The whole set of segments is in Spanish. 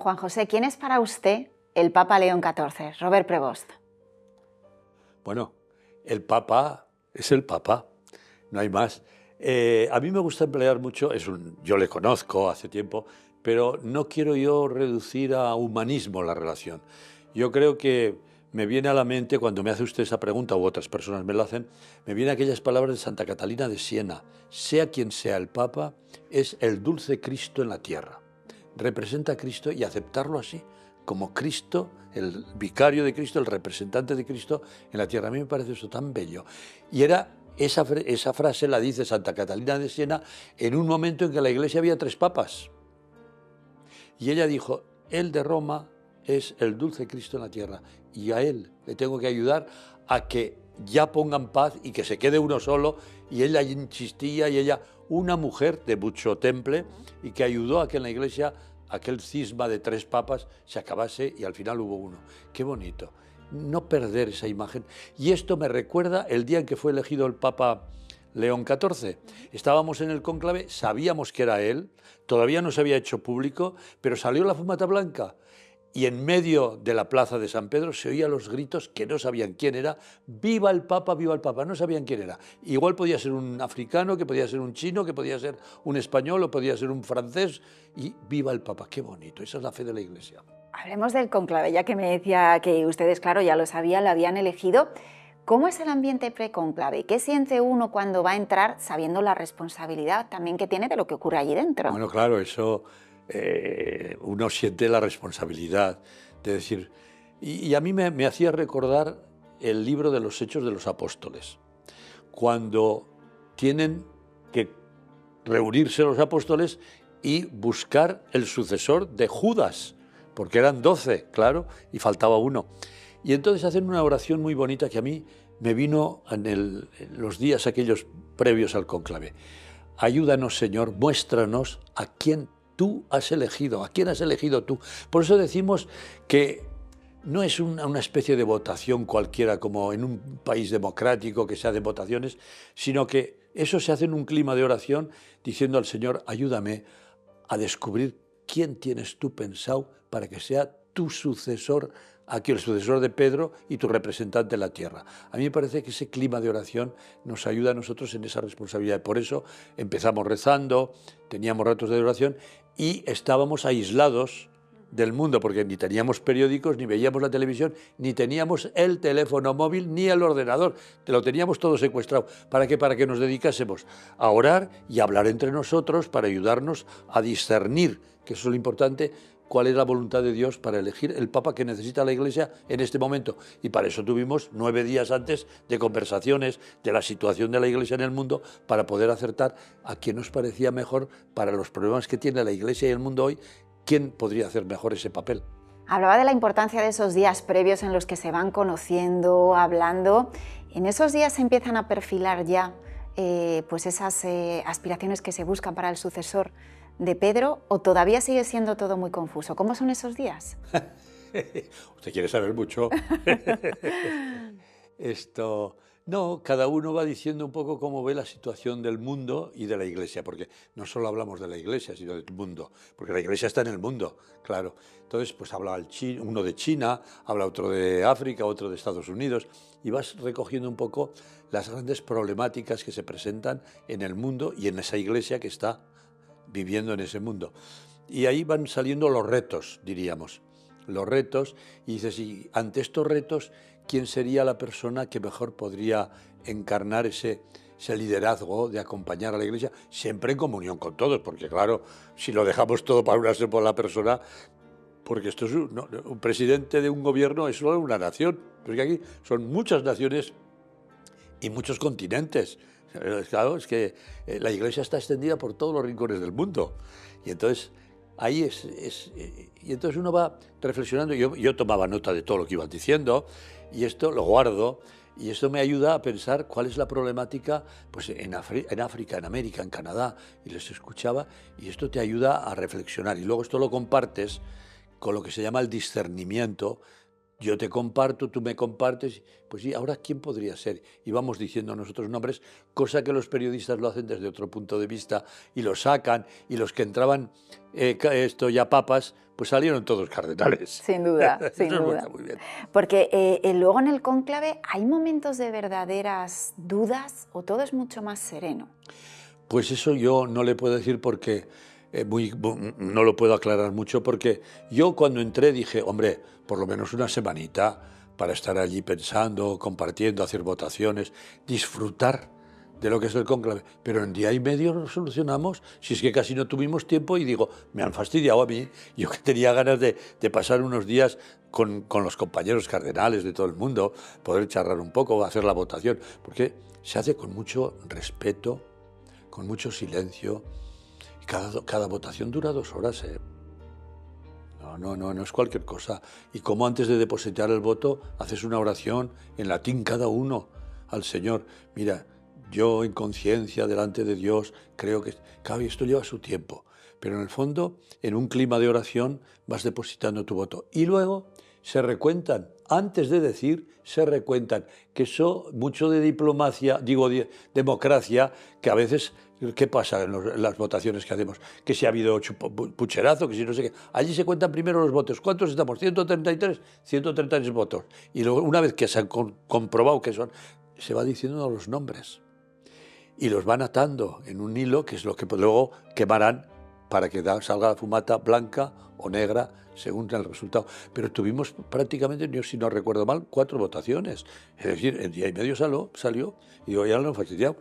Juan José, ¿quién es para usted el Papa León XIV? Robert Prevost. Bueno, el Papa es el Papa, no hay más. A mí me gusta emplear mucho, yo le conozco hace tiempo, pero no quiero yo reducir a humanismo la relación. Yo creo que me viene a la mente, cuando me hace usted esa pregunta, u otras personas me lo hacen, me vienen aquellas palabras de Santa Catalina de Siena: sea quien sea el Papa, es el dulce Cristo en la tierra. Representa a Cristo, y aceptarlo así, como Cristo, el vicario de Cristo, el representante de Cristo en la tierra. A mí me parece eso tan bello. Y esa frase la dice Santa Catalina de Siena en un momento en que en la Iglesia había 3 papas. Y ella dijo: el de Roma es el dulce Cristo en la tierra, y a él le tengo que ayudar a que ya pongan paz y que se quede uno solo. Y ella insistía, y ella, una mujer de mucho temple, y que ayudó a que en la Iglesia aquel cisma de 3 papas se acabase y al final hubo uno. Qué bonito, no perder esa imagen. Y esto me recuerda el día en que fue elegido el Papa León XIV. Estábamos en el cónclave, sabíamos que era él, todavía no se había hecho público, pero salió la fumata blanca. Y en medio de la plaza de San Pedro se oían los gritos, que no sabían quién era: ¡viva el Papa, viva el Papa! No sabían quién era. Igual podía ser un africano, que podía ser un chino, que podía ser un español, o podía ser un francés, y ¡viva el Papa! ¡Qué bonito! Esa es la fe de la Iglesia. Hablemos del cónclave, ya que me decía que ustedes, claro, ya lo sabían, lo habían elegido. ¿Cómo es el ambiente precónclave? ¿Qué siente uno cuando va a entrar sabiendo la responsabilidad también que tiene de lo que ocurre allí dentro? Bueno, claro, eso... uno siente la responsabilidad de decir... Y a mí me hacía recordar el libro de los Hechos de los Apóstoles, cuando tienen que reunirse los apóstoles y buscar el sucesor de Judas, porque eran 12, claro, y faltaba uno. Y entonces hacen una oración muy bonita que a mí me vino en los días aquellos previos al cónclave: ayúdanos, Señor, muéstranos a quién tú has elegido, a quién has elegido tú. Por eso decimos que no es una especie de votación cualquiera, como en un país democrático que se hacen votaciones, sino que eso se hace en un clima de oración, diciendo al Señor: ayúdame a descubrir quién tienes tú pensado para que sea tu sucesor, aquí el sucesor de Pedro y tu representante en la tierra. A mí me parece que ese clima de oración nos ayuda a nosotros en esa responsabilidad. Por eso empezamos rezando, teníamos ratos de oración y estábamos aislados del mundo, porque ni teníamos periódicos, ni veíamos la televisión, ni teníamos el teléfono móvil, ni el ordenador. Lo teníamos todo secuestrado. ¿Para qué? Para que nos dedicásemos a orar y a hablar entre nosotros, para ayudarnos a discernir, que eso es lo importante, cuál es la voluntad de Dios para elegir el Papa que necesita la Iglesia en este momento. Y para eso tuvimos 9 días antes de conversaciones de la situación de la Iglesia en el mundo, para poder acertar a quién nos parecía mejor para los problemas que tiene la Iglesia y el mundo hoy, quién podría hacer mejor ese papel. Hablaba de la importancia de esos días previos en los que se van conociendo, hablando. En esos días se empiezan a perfilar ya pues esas aspiraciones que se buscan para el sucesor de Pedro, ¿o todavía sigue siendo todo muy confuso? ¿Cómo son esos días? Usted quiere saber mucho. No, cada uno va diciendo un poco cómo ve la situación del mundo y de la Iglesia, porque no solo hablamos de la Iglesia, sino del mundo, porque la Iglesia está en el mundo, claro. Entonces, pues habla uno de China, habla otro de África, otro de Estados Unidos, y vas recogiendo un poco las grandes problemáticas que se presentan en el mundo y en esa Iglesia que está viviendo en ese mundo. Y ahí van saliendo los retos, diríamos, los retos, y dices, y ante estos retos, ¿quién sería la persona que mejor podría encarnar ese liderazgo de acompañar a la Iglesia, siempre en comunión con todos? Porque claro, si lo dejamos todo para una sola persona, porque esto es un presidente de un gobierno, es solo una nación, porque aquí son muchas naciones y muchos continentes. Claro, es que la Iglesia está extendida por todos los rincones del mundo. Y entonces, ahí y entonces uno va reflexionando. Yo tomaba nota de todo lo que iban diciendo, y esto lo guardo, y esto me ayuda a pensar cuál es la problemática pues, en África, en América, en Canadá, y les escuchaba, y esto te ayuda a reflexionar. Y luego esto lo compartes con lo que se llama el discernimiento, yo te comparto, tú me compartes, pues sí, ahora ¿quién podría ser? Y vamos diciendo nosotros nombres, cosa que los periodistas lo hacen desde otro punto de vista y lo sacan, y los que entraban esto ya papas, pues salieron todos cardenales. Sin duda, sin duda. Está muy bien. Porque luego en el cónclave, ¿hay momentos de verdaderas dudas o todo es mucho más sereno? Pues eso yo no le puedo decir porque no lo puedo aclarar mucho, porque yo cuando entré dije, hombre, por lo menos una semanita para estar allí pensando, compartiendo, hacer votaciones, disfrutar de lo que es el cónclave. Pero en día y medio lo solucionamos, si es que casi no tuvimos tiempo, y digo, me han fastidiado a mí, yo que tenía ganas de pasar unos días con los compañeros cardenales de todo el mundo, poder charlar un poco, hacer la votación, porque se hace con mucho respeto, con mucho silencio, y cada votación dura 2 horas, ¿eh? No es cualquier cosa. Y como antes de depositar el voto, haces una oración en latín cada uno al Señor. Mira, yo en conciencia delante de Dios creo que... Claro, esto lleva su tiempo, pero en el fondo, en un clima de oración, vas depositando tu voto. Y luego se recuentan, antes de decir, se recuentan, que eso, mucho de diplomacia, digo, democracia, que a veces, ¿qué pasa en las votaciones que hacemos? Que si ha habido pucherazo, que si no sé qué. Allí se cuentan primero los votos. ¿Cuántos estamos? 133, 133 votos. Y luego, una vez que se han comprobado que son, se va diciendo los nombres. Y los van atando en un hilo, que es lo que luego quemarán para que salga la fumata blanca o negra, según el resultado. Pero tuvimos prácticamente, yo si no recuerdo mal, 4 votaciones. Es decir, en día y medio salió y digo, ya lo han fastidiado.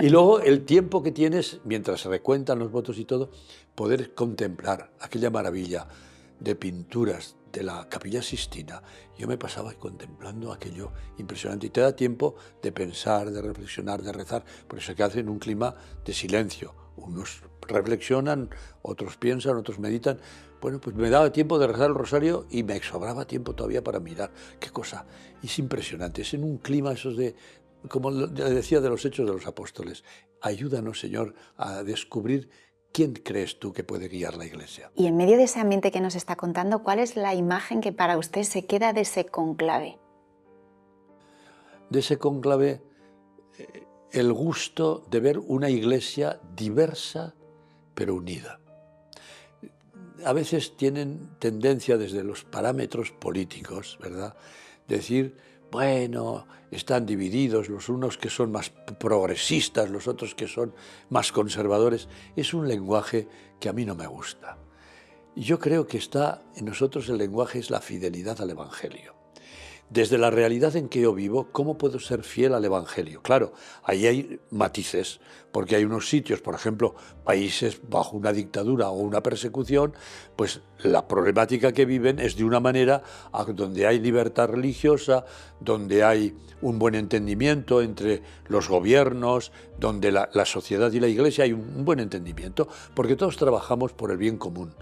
Y luego el tiempo que tienes, mientras se recuentan los votos y todo, poder contemplar aquella maravilla de pinturas de la Capilla Sixtina. Yo me pasaba contemplando aquello impresionante, y te da tiempo de pensar, de reflexionar, de rezar. Por eso que hacen un clima de silencio. Unos reflexionan, otros piensan, otros meditan. Bueno, pues me daba tiempo de rezar el rosario y me sobraba tiempo todavía para mirar. Qué cosa. Es impresionante. Es en un clima esos de, como le decía, de los Hechos de los Apóstoles. Ayúdanos, Señor, a descubrir quién crees tú que puede guiar la Iglesia. Y en medio de ese ambiente que nos está contando, ¿cuál es la imagen que para usted se queda de ese cónclave? De ese cónclave, el gusto de ver una Iglesia diversa pero unida. A veces tienen tendencia desde los parámetros políticos, ¿verdad?, decir, bueno, están divididos, los unos que son más progresistas, los otros que son más conservadores. Es un lenguaje que a mí no me gusta. Y yo creo que está en nosotros, el lenguaje es la fidelidad al Evangelio. Desde la realidad en que yo vivo, ¿cómo puedo ser fiel al Evangelio? Claro, ahí hay matices, porque hay unos sitios, por ejemplo, países bajo una dictadura o una persecución, pues la problemática que viven es de una manera donde hay libertad religiosa, donde hay un buen entendimiento entre los gobiernos, donde la sociedad y la Iglesia hay un buen entendimiento, porque todos trabajamos por el bien común.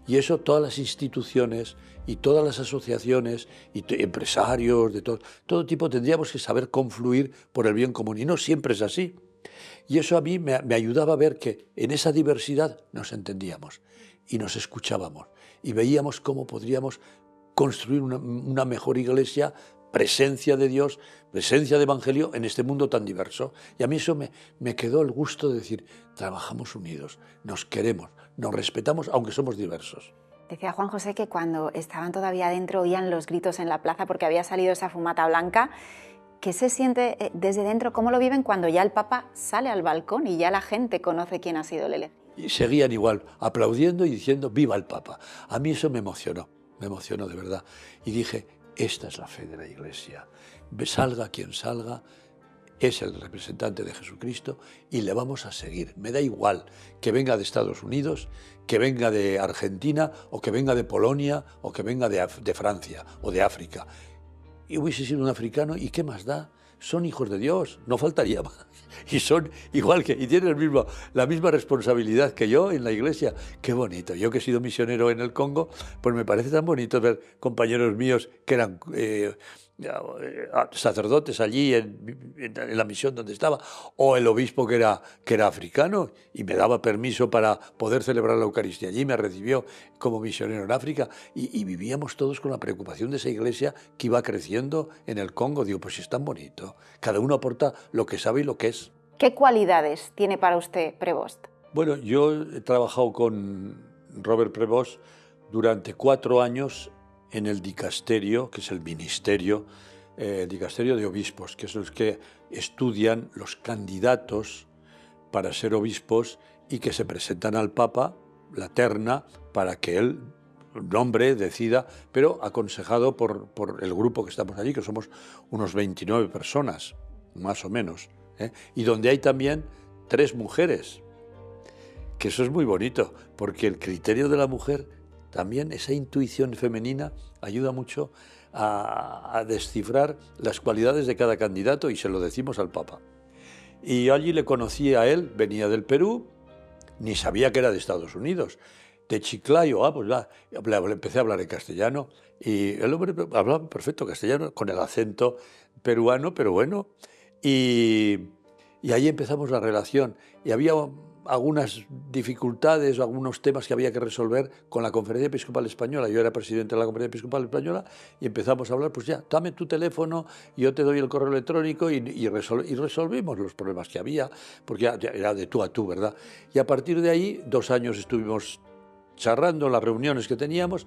Y eso todas las instituciones y todas las asociaciones y empresarios de todo tipo tendríamos que saber confluir por el bien común. Y no siempre es así. Y eso a mí me ayudaba a ver que en esa diversidad nos entendíamos y nos escuchábamos y veíamos cómo podríamos construir una mejor Iglesia, presencia de Dios, presencia de Evangelio en este mundo tan diverso. Y a mí eso me quedó el gusto de decir, trabajamos unidos, nos queremos, nos respetamos, aunque somos diversos. Decía Juan José que cuando estaban todavía adentro oían los gritos en la plaza porque había salido esa fumata blanca. ¿Qué se siente desde dentro? ¿Cómo lo viven cuando ya el Papa sale al balcón y ya la gente conoce quién ha sido el elegido? Y seguían igual, aplaudiendo y diciendo, ¡viva el Papa! A mí eso me emocionó de verdad. Y dije, esta es la fe de la Iglesia. Salga quien salga, es el representante de Jesucristo y le vamos a seguir. Me da igual que venga de Estados Unidos, que venga de Argentina, o que venga de Polonia, o que venga de Francia o de África. Y hubiese sido un africano, ¿y qué más da? Son hijos de Dios, no faltaría más. Y son igual que, y tienen la misma responsabilidad que yo en la Iglesia. Qué bonito. Yo que he sido misionero en el Congo, pues me parece tan bonito ver compañeros míos que eran sacerdotes allí en la misión donde estaba, o el obispo que era africano y me daba permiso para poder celebrar la Eucaristía allí, me recibió como misionero en África y vivíamos todos con la preocupación de esa iglesia que iba creciendo en el Congo. Digo, pues es tan bonito, cada uno aporta lo que sabe y lo que es. ¿Qué cualidades tiene para usted Prevost? Bueno, yo he trabajado con Robert Prevost durante 4 años en el dicasterio, que es el ministerio, dicasterio de obispos, que son los que estudian los candidatos para ser obispos y que se presentan al Papa, la terna, para que él nombre, decida, pero aconsejado por el grupo que estamos allí, que somos unos 29 personas, más o menos, y donde hay también 3 mujeres, que eso es muy bonito, porque el criterio de la mujer, también esa intuición femenina, ayuda mucho a descifrar las cualidades de cada candidato y se lo decimos al Papa. Y yo allí le conocí a él, venía del Perú, ni sabía que era de Estados Unidos, de Chiclayo, pues empecé a hablar en castellano y el hombre hablaba perfecto castellano, con el acento peruano, pero bueno, y ahí empezamos la relación y había algunas dificultades o algunos temas que había que resolver con la Conferencia Episcopal Española. Yo era presidente de la Conferencia Episcopal Española y empezamos a hablar, pues ya, dame tu teléfono, yo te doy el correo electrónico y resolvimos los problemas que había, porque ya era de tú a tú, ¿verdad? Y a partir de ahí, 2 años estuvimos charlando en las reuniones que teníamos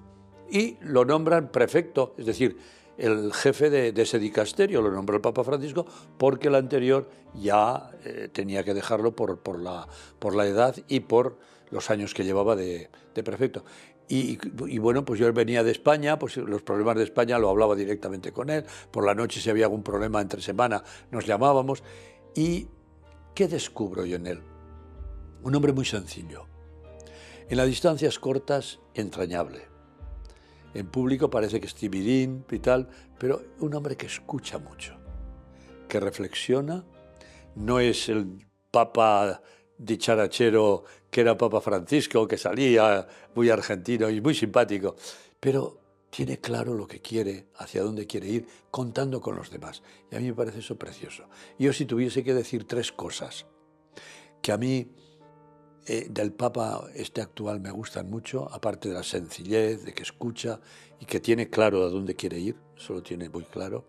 y lo nombran prefecto, es decir, el jefe de ese dicasterio, lo nombró el Papa Francisco, porque el anterior ya tenía que dejarlo por la edad y por los años que llevaba de prefecto. Y bueno, pues yo venía de España, pues los problemas de España lo hablaba directamente con él, por la noche si había algún problema entre semana nos llamábamos. ¿Y qué descubro yo en él? Un hombre muy sencillo, en las distancias cortas, entrañable. En público parece que es timidín y tal, pero un hombre que escucha mucho, que reflexiona, no es el papa dicharachero que era Papa Francisco, que salía muy argentino y muy simpático, pero tiene claro lo que quiere, hacia dónde quiere ir, contando con los demás. Y a mí me parece eso precioso. Yo si tuviese que decir 3 cosas que a mí del Papa actual me gustan mucho, aparte de la sencillez, de que escucha y que tiene claro a dónde quiere ir, eso lo tiene muy claro.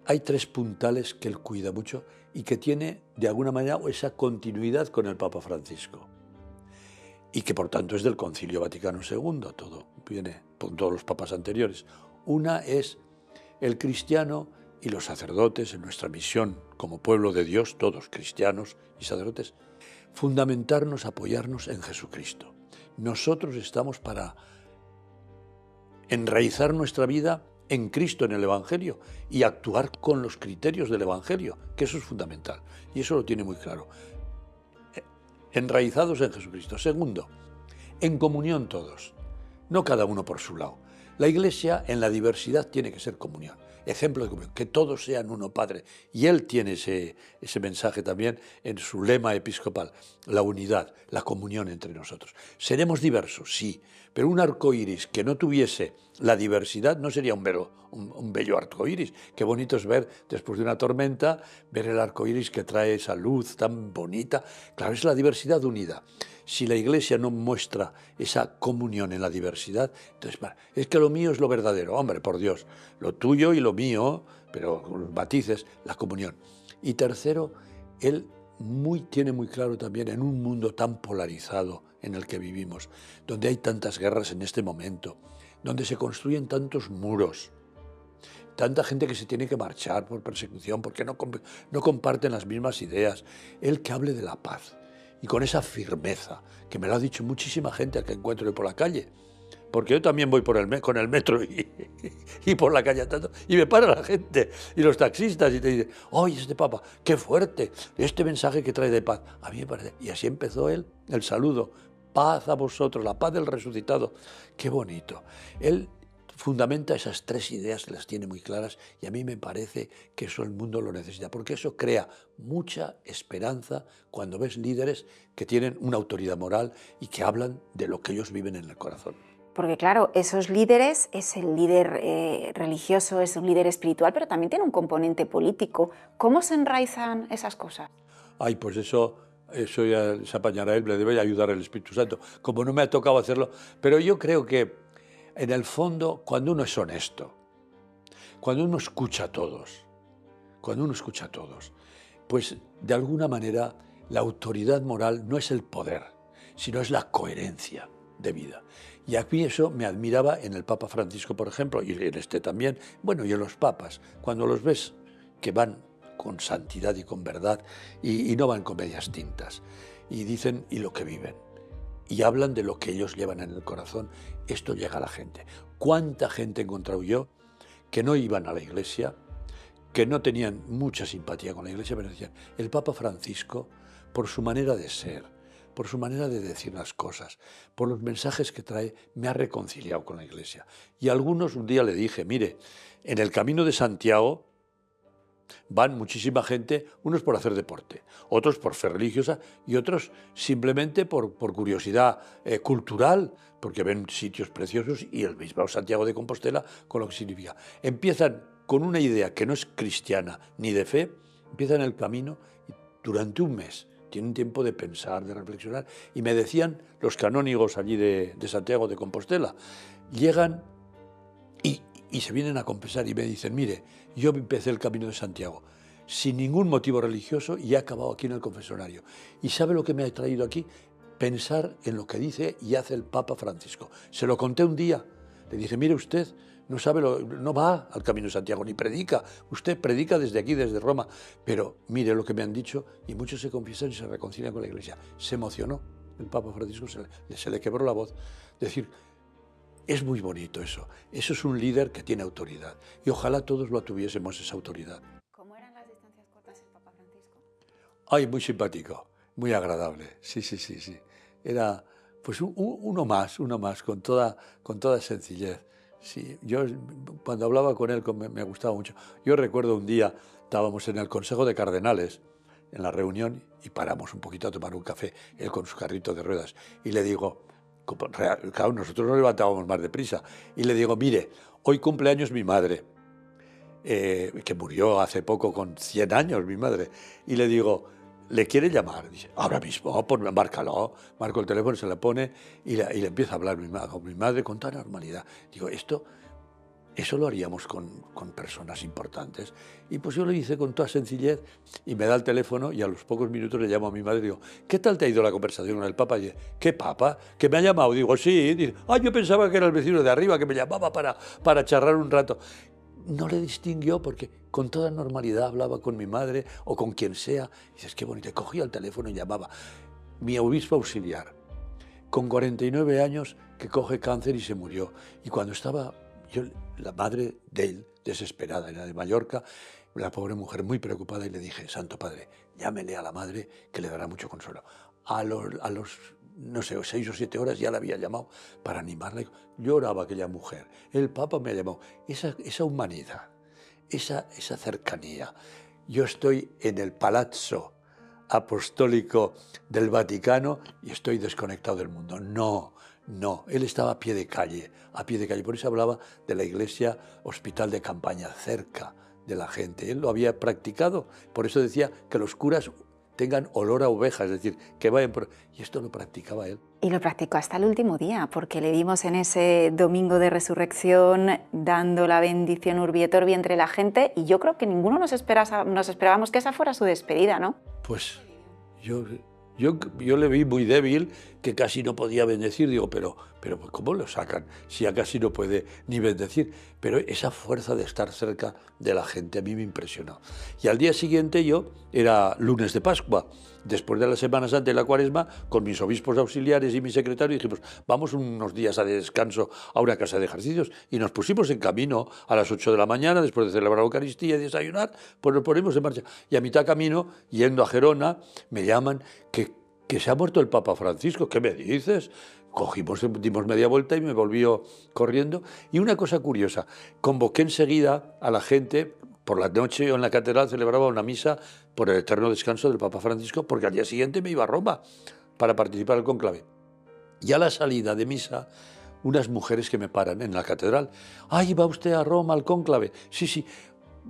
Hay 3 puntales que él cuida mucho y que tiene de alguna manera esa continuidad con el Papa Francisco y que por tanto es del Concilio Vaticano II, todo viene con todos los papas anteriores. Una es el cristiano y los sacerdotes en nuestra misión como pueblo de Dios, todos cristianos y sacerdotes, fundamentarnos, apoyarnos en Jesucristo. Nosotros estamos para enraizar nuestra vida en Cristo, en el Evangelio, y actuar con los criterios del Evangelio, que eso es fundamental. Y eso lo tiene muy claro. Enraizados en Jesucristo. Segundo, en comunión todos, no cada uno por su lado. La Iglesia en la diversidad tiene que ser comunión. Ejemplo de comunión, que todos sean uno, Padre. Y él tiene ese mensaje también en su lema episcopal, la unidad, la comunión entre nosotros. Seremos diversos, sí, pero un arco iris que no tuviese la diversidad no sería un bello arco iris. Qué bonito es ver, después de una tormenta, ver el arco iris que trae esa luz tan bonita. Claro, es la diversidad unida. Si la Iglesia no muestra esa comunión en la diversidad, entonces es que lo mío es lo verdadero. Hombre, por Dios, lo tuyo y lo mío, pero con matices, la comunión. Y tercero, él tiene muy claro también en un mundo tan polarizado en el que vivimos, donde hay tantas guerras en este momento, donde se construyen tantos muros, tanta gente que se tiene que marchar por persecución porque no comparten las mismas ideas, él que hable de la paz. Y con esa firmeza, que me lo ha dicho muchísima gente a que encuentro por la calle, porque yo también voy con el metro y por la calle tanto, y me para la gente, y los taxistas, y te dicen, ¡ay, este Papa, qué fuerte! Este mensaje que trae de paz. A mí me parece. Y así empezó él, el saludo. Paz a vosotros, la paz del resucitado. ¡Qué bonito! Él fundamenta esas 3 ideas, las tiene muy claras, y a mí me parece que eso el mundo lo necesita, porque eso crea mucha esperanza cuando ves líderes que tienen una autoridad moral y que hablan de lo que ellos viven en el corazón. Porque claro, esos líderes, es el líder religioso, es un líder espiritual, pero también tiene un componente político. ¿Cómo se enraizan esas cosas? Ay, pues eso ya se apañará él, le debe ayudar el Espíritu Santo, como no me ha tocado hacerlo. Pero yo creo que, en el fondo, cuando uno es honesto, cuando uno escucha a todos, pues de alguna manera la autoridad moral no es el poder, sino es la coherencia de vida. Y a mí eso me admiraba en el Papa Francisco, por ejemplo, y en este también, bueno, y en los papas, cuando los ves que van con santidad y con verdad y no van con medias tintas, y dicen y lo que viven, y hablan de lo que ellos llevan en el corazón, esto llega a la gente. ¿Cuánta gente he encontrado yo que no iban a la iglesia, que no tenían mucha simpatía con la iglesia, pero decían, el Papa Francisco, por su manera de ser, por su manera de decir las cosas, por los mensajes que trae, me ha reconciliado con la iglesia? Y a algunos un día le dije, mire, en el Camino de Santiago van muchísima gente, unos por hacer deporte, otros por fe religiosa y otros simplemente por curiosidad cultural, porque ven sitios preciosos y el mismo Santiago de Compostela con lo que significa. Empiezan con una idea que no es cristiana ni de fe, empiezan el camino y durante un mes tienen tiempo de pensar, de reflexionar, y me decían los canónigos allí de Santiago de Compostela, llegan y se vienen a confesar y me dicen, mire, yo empecé el Camino de Santiago sin ningún motivo religioso y he acabado aquí en el confesionario. ¿Y sabe lo que me ha traído aquí? Pensar en lo que dice y hace el Papa Francisco. Se lo conté un día. Le dije, mire usted, no sabe, no va al Camino de Santiago, ni predica. Usted predica desde aquí, desde Roma. Pero mire lo que me han dicho, y muchos se confiesan y se reconcilian con la Iglesia. Se emocionó el Papa Francisco, se le quebró la voz. Decir, es muy bonito eso. Eso es un líder que tiene autoridad. Y ojalá todos lo tuviésemos, esa autoridad. ¿Cómo eran las distancias cortas el Papa Francisco? Ay, muy simpático, muy agradable. Sí. Era pues uno más, con toda sencillez. Sí, yo cuando hablaba con él me gustaba mucho. Yo recuerdo un día, estábamos en el Consejo de Cardenales, en la reunión, y paramos un poquito a tomar un café, él con su carrito de ruedas, y le digo, claro, nosotros nos levantábamos más deprisa, y le digo, mire, hoy cumpleaños mi madre, que murió hace poco con 100 años mi madre, y le digo, ¿le quiere llamar? Dice, ahora mismo, pues márcalo. Marco el teléfono, se le pone y le empieza a hablar con mi madre con toda normalidad. Digo, eso lo haríamos con personas importantes. Y pues yo lo hice con toda sencillez y me da el teléfono y a los pocos minutos le llamo a mi madre y digo, ¿qué tal te ha ido la conversación con el Papa? Y dice, ¿qué Papa? ¿Que me ha llamado? Digo, sí. Dice, yo pensaba que era el vecino de arriba que me llamaba para charlar un rato. No le distinguió porque con toda normalidad hablaba con mi madre o con quien sea. Y dices, qué bonito. Cogía el teléfono y llamaba. Mi obispo auxiliar, con 49 años, que coge cáncer y se murió. Y cuando estaba la madre de él, desesperada, era de Mallorca, la pobre mujer muy preocupada, y le dije, Santo Padre, llámele a la madre que le dará mucho consuelo. A los no sé, 6 o 7 horas ya la había llamado para animarla. Lloraba aquella mujer. El Papa me ha llamado. Esa humanidad, esa cercanía. Yo estoy en el Palazzo Apostólico del Vaticano y estoy desconectado del mundo. No, él estaba a pie de calle. Por eso hablaba de la iglesia hospital de campaña, cerca de la gente. Él lo había practicado, por eso decía que los curas tengan olor a oveja, es decir, que vayan por... Y esto lo practicaba él. Y lo practicó hasta el último día, porque le vimos en ese domingo de resurrección dando la bendición Urbi et Orbi entre la gente, y yo creo que ninguno nos esperábamos que esa fuera su despedida, ¿no? Pues yo le vi muy débil, que casi no podía bendecir. Digo, pero ¿cómo lo sacan si ya casi no puede ni bendecir? Pero esa fuerza de estar cerca de la gente a mí me impresionó. Y al día siguiente era lunes de Pascua, después de la Semana Santa y la Cuaresma, con mis obispos auxiliares y mi secretario, dijimos, vamos unos días a descanso a una casa de ejercicios, y nos pusimos en camino a las 8 de la mañana, después de celebrar la Eucaristía y desayunar, pues nos ponemos en marcha. Y a mitad camino, yendo a Gerona, me llaman que se ha muerto el Papa Francisco. ¿Qué me dices? Dimos media vuelta y me volvió corriendo. Y una cosa curiosa, convoqué enseguida a la gente. Por la noche yo en la catedral celebraba una misa por el eterno descanso del Papa Francisco, porque al día siguiente me iba a Roma para participar del cónclave. Y a la salida de misa, unas mujeres que me paran en la catedral. ¡Ay, va usted a Roma, al cónclave! Sí, sí.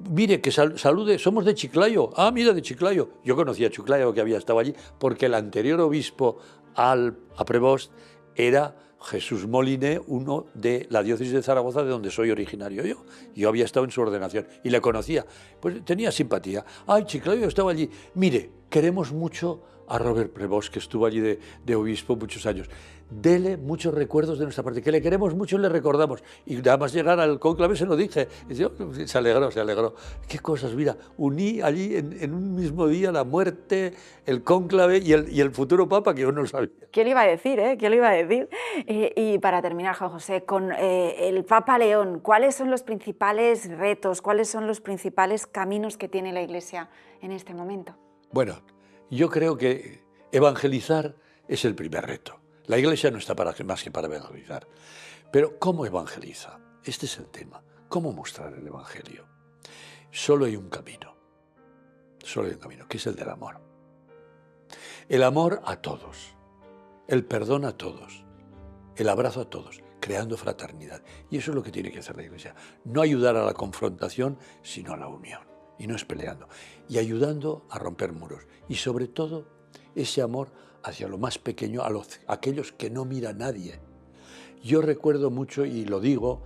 Mire, que salude, somos de Chiclayo. Ah, mira, de Chiclayo. Yo conocía a Chiclayo, que había estado allí, porque el anterior obispo a Prevost era Jesús Moliné, uno de la diócesis de Zaragoza, de donde soy originario yo. Yo había estado en su ordenación y le conocía. Pues tenía simpatía. Ay, Chiclayo estaba allí. Mire, queremos mucho a Robert Prevost, que estuvo allí de obispo muchos años. Dele muchos recuerdos de nuestra parte, que le queremos mucho y le recordamos. Y nada más llegar al cónclave se lo dije. Y yo, se alegró, se alegró. Qué cosas, mira, uní allí en un mismo día la muerte, el cónclave y el futuro papa, que yo no lo sabía. ¿Quién le iba a decir, ¿Quién le iba a decir? Y para terminar, Juan José, con el Papa León, ¿cuáles son los principales retos, cuáles son los principales caminos que tiene la Iglesia en este momento? Bueno, yo creo que evangelizar es el primer reto. La Iglesia no está más que para evangelizar. Pero ¿cómo evangeliza? Este es el tema. ¿Cómo mostrar el Evangelio? Solo hay un camino. Solo hay un camino, que es el del amor. El amor a todos. El perdón a todos. El abrazo a todos, creando fraternidad. Y eso es lo que tiene que hacer la Iglesia. No ayudar a la confrontación, sino a la unión. Y no es peleando. Y ayudando a romper muros. Y sobre todo, ese amor hacia lo más pequeño, a aquellos que no mira a nadie. Yo recuerdo mucho, y lo digo,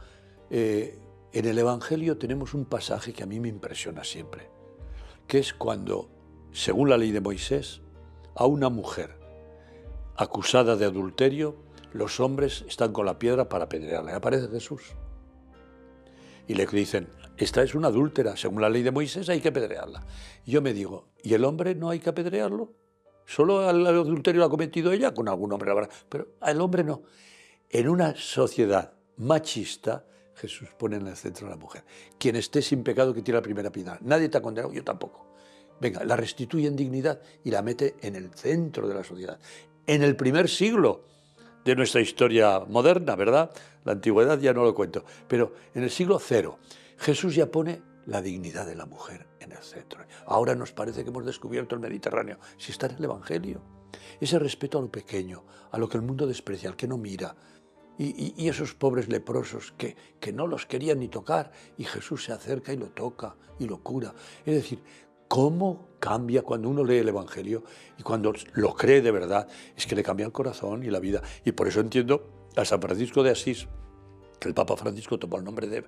en el Evangelio tenemos un pasaje que a mí me impresiona siempre, que es cuando, según la ley de Moisés, a una mujer acusada de adulterio, los hombres están con la piedra para apedrearla. Y aparece Jesús. Y le dicen, esta es una adúltera, según la ley de Moisés hay que apedrearla. Y yo me digo, ¿y el hombre no hay que apedrearlo? Solo el adulterio lo ha cometido ella, con algún hombre habrá, pero al hombre no. En una sociedad machista, Jesús pone en el centro a la mujer. Quien esté sin pecado que tire la primera piedra. Nadie te ha condenado, yo tampoco. Venga, la restituye en dignidad y la mete en el centro de la sociedad. En el primer siglo de nuestra historia moderna, ¿verdad? La antigüedad ya no lo cuento, pero en el siglo cero, Jesús ya pone la dignidad de la mujer en el centro. Ahora nos parece que hemos descubierto el Mediterráneo. Si está en el Evangelio, ese respeto a lo pequeño, a lo que el mundo desprecia, al que no mira, y esos pobres leprosos que no los querían ni tocar, y Jesús se acerca y lo toca y lo cura. Es decir, cómo cambia cuando uno lee el Evangelio y cuando lo cree de verdad, es que le cambia el corazón y la vida. Y por eso entiendo a San Francisco de Asís, que el Papa Francisco tomó el nombre de...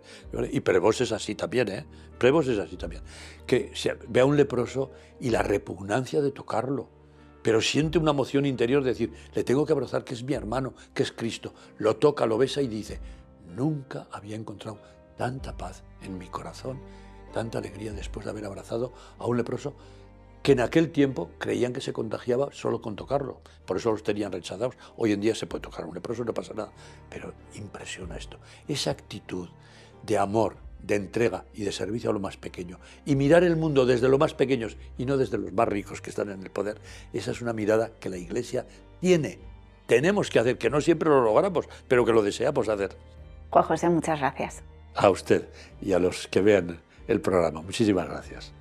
Y Prevost es así también, Prevost es así también. Que ve a un leproso y la repugnancia de tocarlo, pero siente una emoción interior de decir, le tengo que abrazar, que es mi hermano, que es Cristo. Lo toca, lo besa y dice, nunca había encontrado tanta paz en mi corazón, tanta alegría después de haber abrazado a un leproso que en aquel tiempo creían que se contagiaba solo con tocarlo, por eso los tenían rechazados. Hoy en día se puede tocar a un leproso, no pasa nada, pero impresiona esto, esa actitud de amor, de entrega y de servicio a lo más pequeño, y mirar el mundo desde los más pequeños y no desde los más ricos que están en el poder. Esa es una mirada que la Iglesia tenemos que hacer, que no siempre lo logramos, pero que lo deseamos hacer. Juan José, muchas gracias. A usted y a los que vean el programa, muchísimas gracias.